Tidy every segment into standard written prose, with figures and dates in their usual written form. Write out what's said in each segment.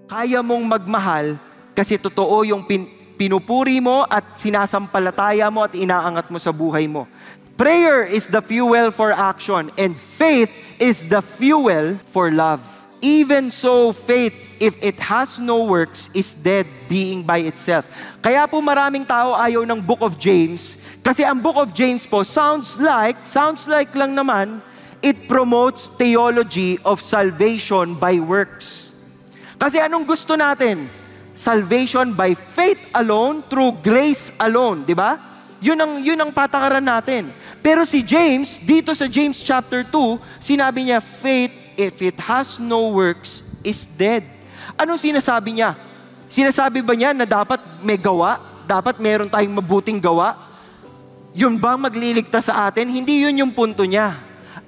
Kaya mong magmahal kasi totoo yung pinupuri mo at sinasampalataya mo at inaangat mo sa buhay mo. Prayer is the fuel for action and faith is the fuel for love. Even so, faith, if it has no works, is dead, being by itself. Kaya po maraming tao ayaw ng Book of James kasi ang Book of James po sounds like lang naman, it promotes theology of salvation by works. Kasi anong gusto natin? Salvation by faith alone, through grace alone, di ba? Yun ang patakaran natin. Pero si James, dito sa James chapter 2, sinabi niya, faith, if it has no works, is dead. Anong sinasabi niya? Sinasabi ba niya na dapat may gawa? Dapat meron tayong mabuting gawa? Yun ba magliligtas sa atin? Hindi yun yung punto niya.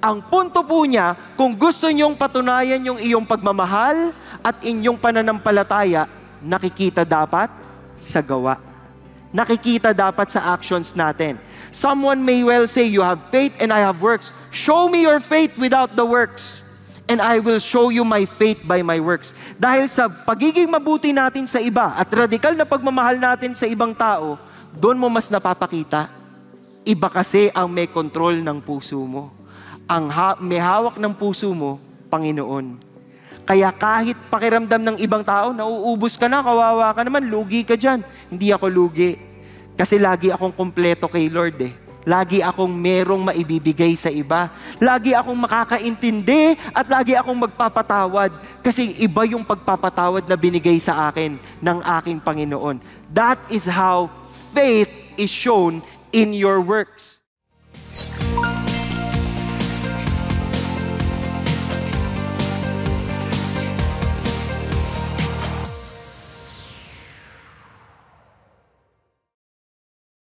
Ang punto po niya, kung gusto niyong patunayan yung iyong pagmamahal at inyong pananampalataya, nakikita dapat sa gawa. Nakikita dapat sa actions natin. Someone may well say, you have faith and I have works. Show me your faith without the works. And I will show you my faith by my works. Dahil sa pagiging mabuti natin sa iba at radikal na pagmamahal natin sa ibang tao, doon mo mas napapakita. Iba kasi ang may control ng puso mo. Ang may hawak ng puso mo, Panginoon. Kaya kahit pakiramdam ng ibang tao, nauubos ka na, kawawa ka naman, lugi ka dyan. Hindi ako lugi. Kasi lagi akong kumpleto kay Lord eh. Lagi akong merong maibibigay sa iba. Lagi akong makakaintindi at lagi akong magpapatawad. Kasi iba yung pagpapatawad na binigay sa akin ng aking Panginoon. That is how faith is shown in your works.